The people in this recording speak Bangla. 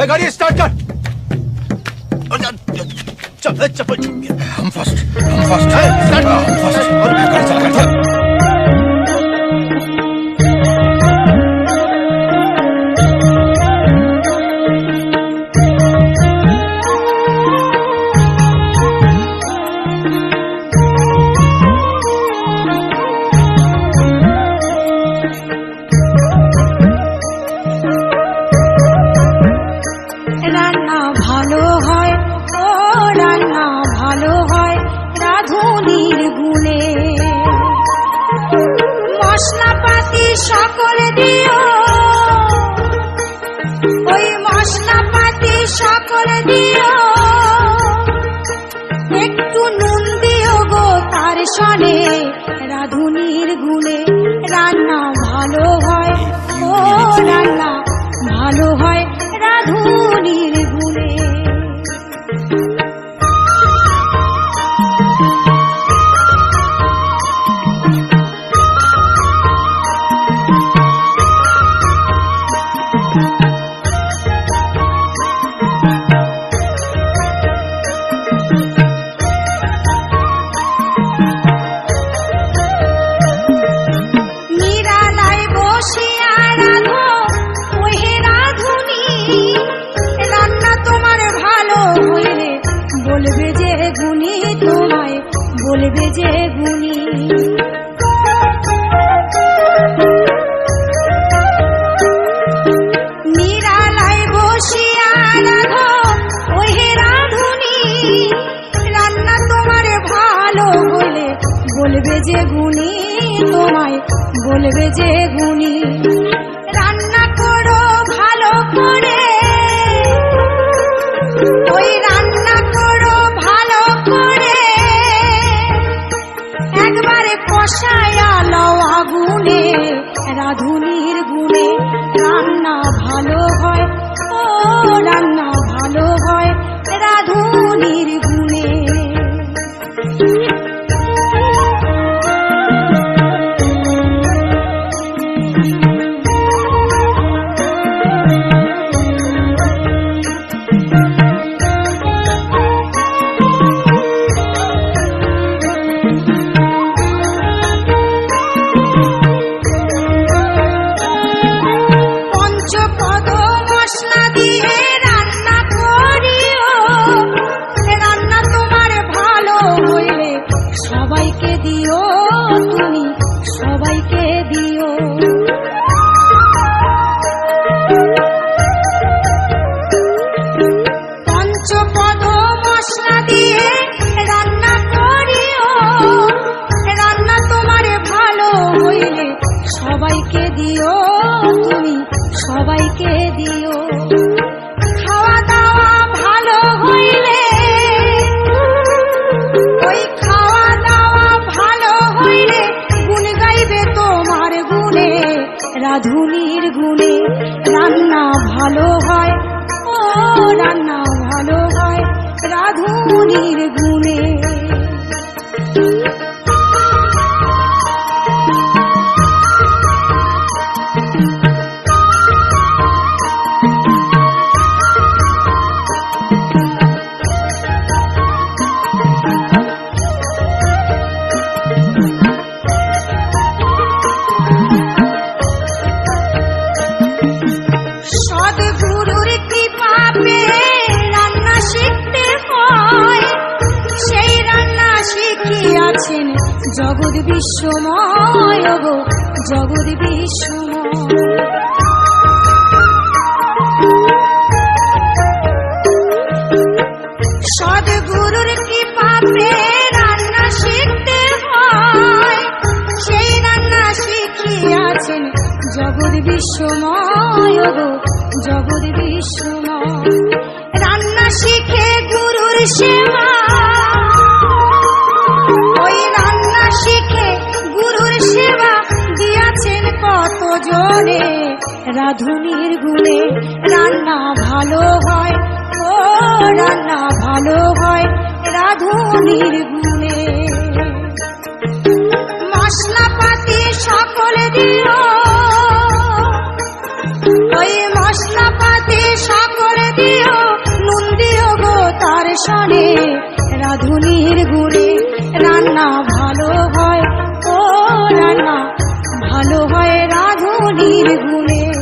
गाड़ी स्टार्ट कर। चल चल हम फर्स्ट রাধুনির গুণে রান্না ভালো হয়, ও রান্না ভালো হয় রাধুনির গুণে। বলবে যে গুণী নিরালায় বসিয়া রাধো ওহে রাধুনি, রান্না তোমার ভালো হলে বলবে যে গুণী, তোমায় বলবে যে গুণী। রান্না করো ভালো করে, ওই রান্না করো ভালো করে, একবারে কষায়া লও আগুনে, রাধুনির গুণে রান্না ভালো হয়, ও রান্না ভালো হয় রাধুনির গুণে। সবাইকে দিও, তুমি সবাইকে দিও। খাওয়া দাওয়া ভালো হইলে, ওই খাওয়া দাওয়া ভালো হইলে গুণ গাইবে তোমার গুণে, রাধুনির গুণে রান্না ভালো হয়, ও রান্না ভালো হয় রাধুনির গুণে। সদ্গুরুর কৃপা পেয়ে রান্না শিখতে হয়, সেই রান্না শিখিয়াছেন জগৎ বিশ্বময়, গো জগৎ বিশ্বময়। সদ্গুরুর কৃপা পেয়ে রান্না শিখতে হয়, সেই রান্না শিখিয়াছেন জগৎ বিশ্বময়, গো জগৎ বিশ্বময়। রান্না শিখে গুরুর সেবা, ওই রান্না শিখে গুরুর সেবা দিয়াছেন কত জনে, রাধুনির গুণে রান্না ভালো হয়, ও রান্না ভালো হয় রাধুনির গুণে। মশলাপাতি সকল দিও, ওই মশলাপাতি সকল রাধুনির গুণে রান্না ভালো হয়, ও রান্না ভালো হয় রাধুনির গুণে।